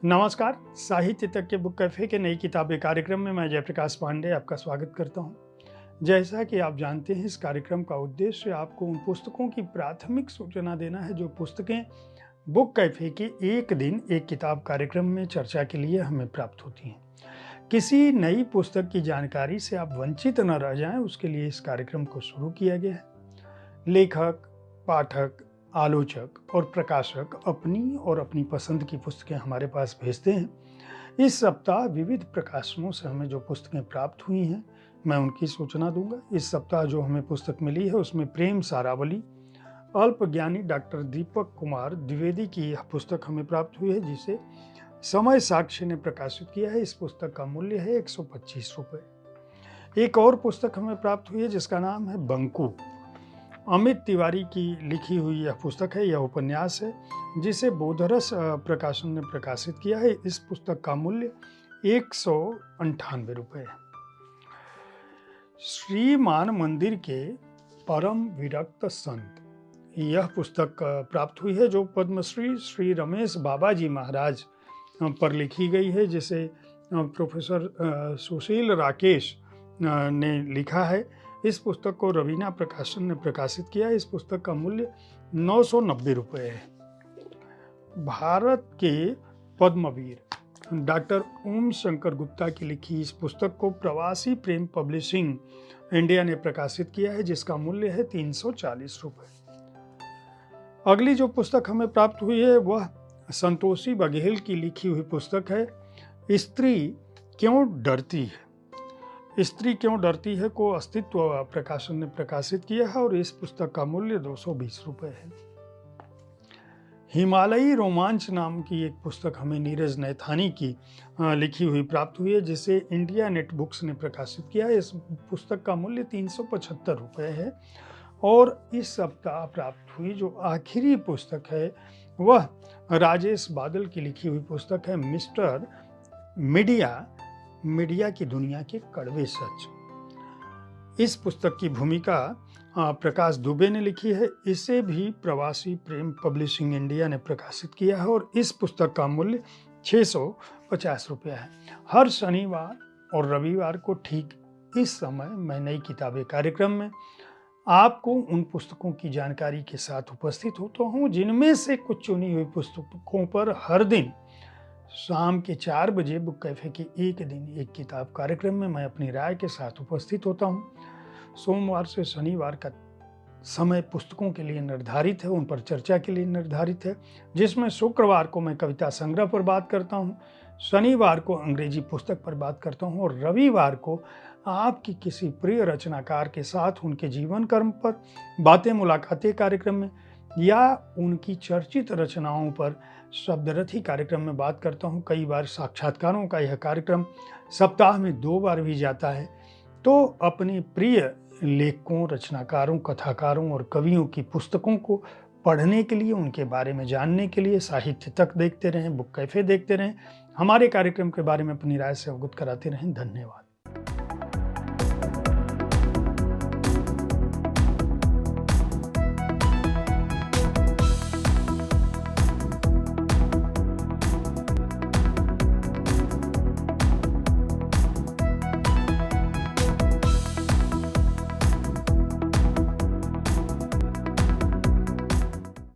नमस्कार, साहित्य तक के बुक कैफ़े के नई किताबें कार्यक्रम में मैं जयप्रकाश पांडे आपका स्वागत करता हूं। जैसा कि आप जानते हैं, इस कार्यक्रम का उद्देश्य आपको उन पुस्तकों की प्राथमिक सूचना देना है जो पुस्तकें बुक कैफ़े के एक दिन एक किताब कार्यक्रम में चर्चा के लिए हमें प्राप्त होती हैं। किसी नई पुस्तक की जानकारी से आप वंचित न रह जाएं, उसके लिए इस कार्यक्रम को शुरू किया गया है। लेखक, पाठक, आलोचक और प्रकाशक अपनी पसंद की पुस्तकें हमारे पास भेजते हैं। इस सप्ताह विविध प्रकाशनों से हमें जो पुस्तकें प्राप्त हुई हैं, मैं उनकी सूचना दूंगा। इस सप्ताह जो हमें पुस्तक मिली है उसमें प्रेम सारावली, अल्पज्ञानी डॉक्टर दीपक कुमार द्विवेदी की यह पुस्तक हमें प्राप्त हुई है, जिसे समय साक्ष्य ने प्रकाशित किया है। इस पुस्तक का मूल्य है 125 रुपये। एक और पुस्तक हमें प्राप्त हुई है जिसका नाम है बंकू। अमित तिवारी की लिखी हुई यह पुस्तक है, यह उपन्यास है जिसे बोधरस प्रकाशन ने प्रकाशित किया है। इस पुस्तक का मूल्य 198 रुपये है। श्रीमान मंदिर के परम विरक्त संत, यह पुस्तक प्राप्त हुई है जो पद्मश्री श्री रमेश बाबाजी महाराज पर लिखी गई है, जिसे प्रोफेसर सुशील राकेश ने लिखा है। इस पुस्तक को रवीना प्रकाशन ने प्रकाशित किया है। इस पुस्तक का मूल्य 990 रुपये है। भारत के पद्मवीर डॉक्टर ओम शंकर गुप्ता की लिखी इस पुस्तक को प्रवासी प्रेम पब्लिशिंग इंडिया ने प्रकाशित किया है, जिसका मूल्य है 340 रुपये। अगली जो पुस्तक हमें प्राप्त हुई है वह संतोषी बघेल की लिखी हुई पुस्तक है, स्त्री क्यों डरती है। स्त्री क्यों डरती है को अस्तित्व प्रकाशन ने प्रकाशित किया है और इस पुस्तक का मूल्य 220 रुपये है। हिमालयी रोमांच नाम की एक पुस्तक हमें नीरज नैथानी की लिखी हुई प्राप्त हुई है, जिसे इंडिया नेट बुक्स ने प्रकाशित किया है। इस पुस्तक का मूल्य 375 रुपये है। और इस सप्ताह प्राप्त हुई जो आखिरी पुस्तक है वह राजेश बादल की लिखी हुई पुस्तक है, मिस्टर मीडिया की दुनिया के कड़वे सच। इस पुस्तक की भूमिका प्रकाश दुबे ने लिखी है। इसे भी प्रवासी प्रेम पब्लिशिंग इंडिया ने प्रकाशित किया है और इस पुस्तक का मूल्य 650 रुपये है। हर शनिवार और रविवार को ठीक इस समय मैं नई किताबें कार्यक्रम में आपको उन पुस्तकों की जानकारी के साथ उपस्थित होता हूँ जिनमें से कुछ चुनी हुई पुस्तकों पर हर दिन शाम के 4 बजे बुक कैफे के एक दिन एक किताब कार्यक्रम में मैं अपनी राय के साथ उपस्थित होता हूँ। सोमवार से शनिवार का समय पुस्तकों के लिए निर्धारित है, उन पर चर्चा के लिए निर्धारित है, जिसमें शुक्रवार को मैं कविता संग्रह पर बात करता हूँ, शनिवार को अंग्रेजी पुस्तक पर बात करता हूँ और रविवार को आपकी किसी प्रिय रचनाकार के साथ उनके जीवन कर्म पर बातें मुलाकातें कार्यक्रम में या उनकी चर्चित रचनाओं पर शब्दरथी कार्यक्रम में बात करता हूँ। कई बार साक्षात्कारों का यह कार्यक्रम सप्ताह में 2 बार भी जाता है। तो अपने प्रिय लेखकों, रचनाकारों, कथाकारों और कवियों की पुस्तकों को पढ़ने के लिए, उनके बारे में जानने के लिए साहित्य तक देखते रहें, बुक कैफे देखते रहें, हमारे कार्यक्रम के बारे में अपनी राय से अवगत कराते रहें। धन्यवाद।